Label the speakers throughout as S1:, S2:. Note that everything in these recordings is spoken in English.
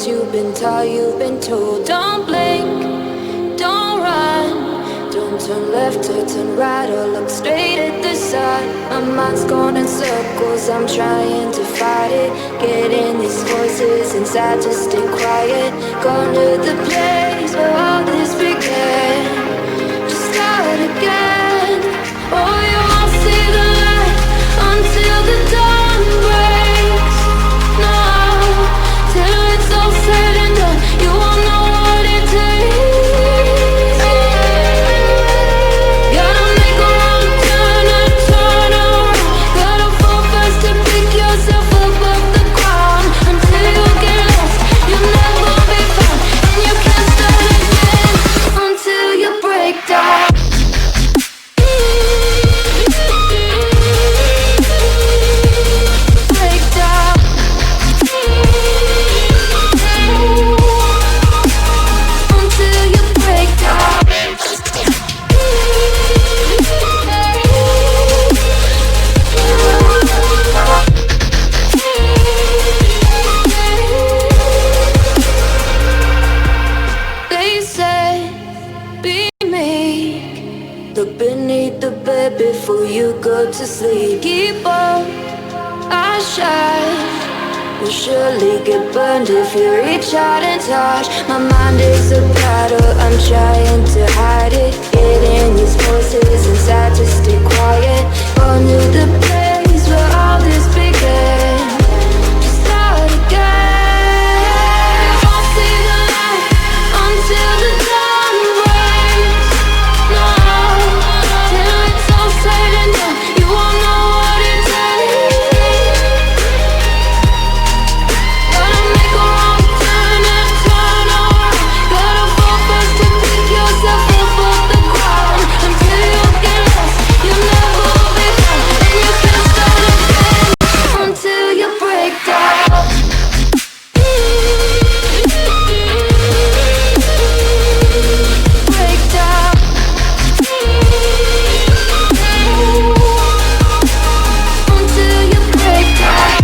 S1: things you've been taught, you've been told. Don't blink, don't run, don't turn left or turn right or look straight at the sun. My mind's going in circles, I'm trying to fight it. Getting these voices inside to stay quiet. Going to the place where all this began. Just start again. Oh, you won't see the light until the dawn breaks. No, till it's all said and done, you won't know what it takes. Gotta make a wrong turn and turn around. Gotta fall fast to pick yourself up off the ground. Until you get lost, you'll never be found. And you can't start again until you break down. Look beneath the bed before you go to sleep. Keep on, I shine. You'll surely get burned if you reach out and touch. My mind is a battle, I'm trying to hide it. Getting these voices inside to stay quiet. Going to the place where all this began. Just start again. I'll see the light until the dawn breaks. No, till it's all said and done, you won't know what it takes. Gotta make a wrong turn and turn around. Gotta fall fast to pick yourself up off the ground. Until you get lost, you'll never be found. And you can't start again until you break down. Break down. Until you break down.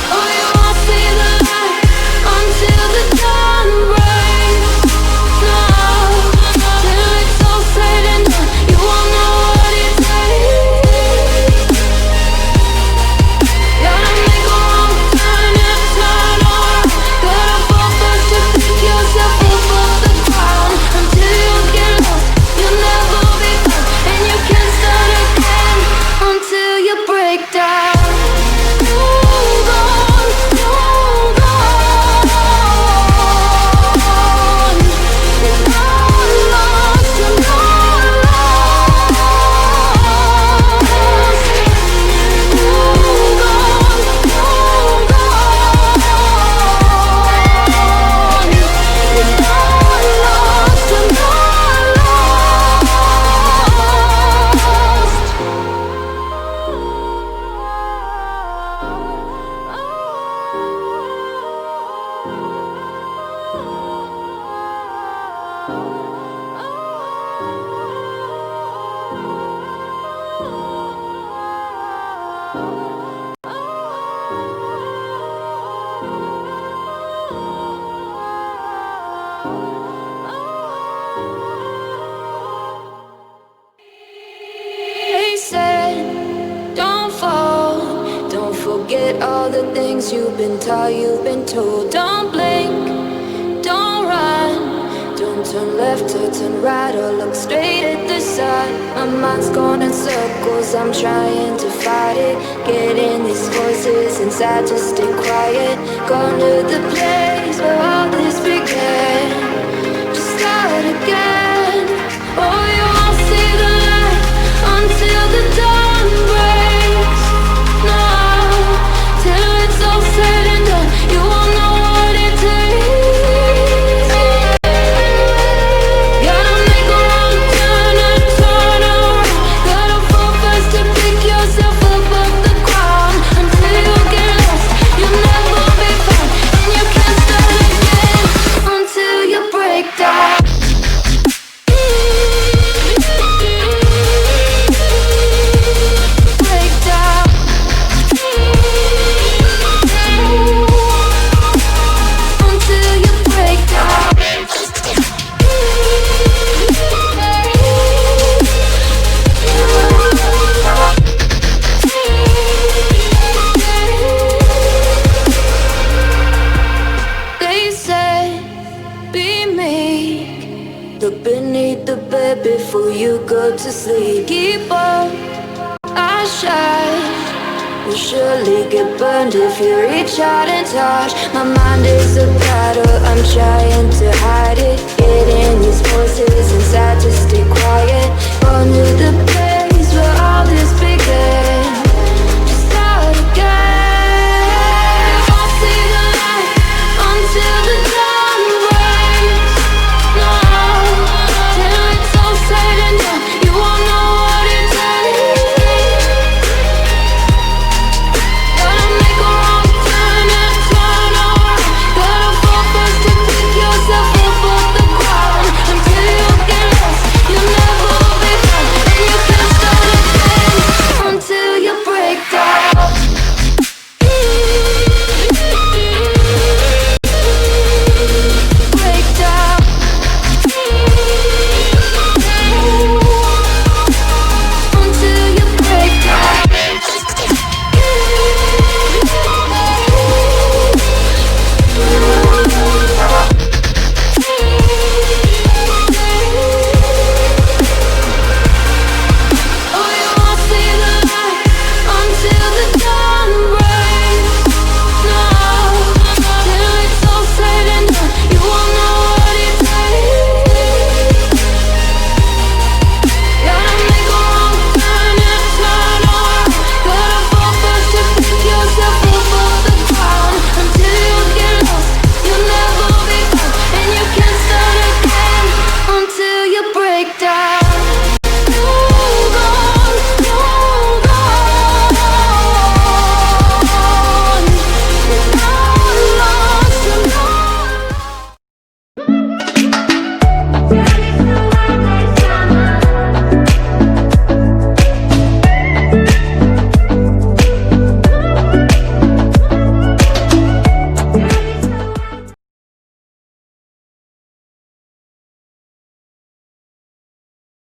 S1: Oh, you won't see the light until the dawn breaks. No, till it's all said and done, you won't know what it takes. Gotta make a wrong turn and turn around. Gotta fall fast to pick yourself up off the ground. Until you get lost, you'll never be found. And you can't start again until you break down. Hold on, hold on. You're not lost, you're not lost. Hold on, hold on. You're not lost, you're not They said, don't fall, don't forget all the things you've been taught, you've been told. Don't blink, don't run, don't turn left or turn right or look straight at the sun. My mind's going in circles, I'm trying to fight it. Getting these voices inside to stay quiet. Going to the place where all this began. Just start again. Oh, you won't see the light until the dawn breaks. No, till it's all said and done, you won't know what it takes. Gotta make a wrong turn and turn around. Gotta fall fast to pick yourself up off the ground. Until you get lost, you'll never be found. And you can't start again until you break down. you go to sleep. Keep on, I shine. Will surely get burned if you reach out and touch. My mind is a battle, I'm trying to hide it. Getting these voices inside to stay quiet. On to the place where all this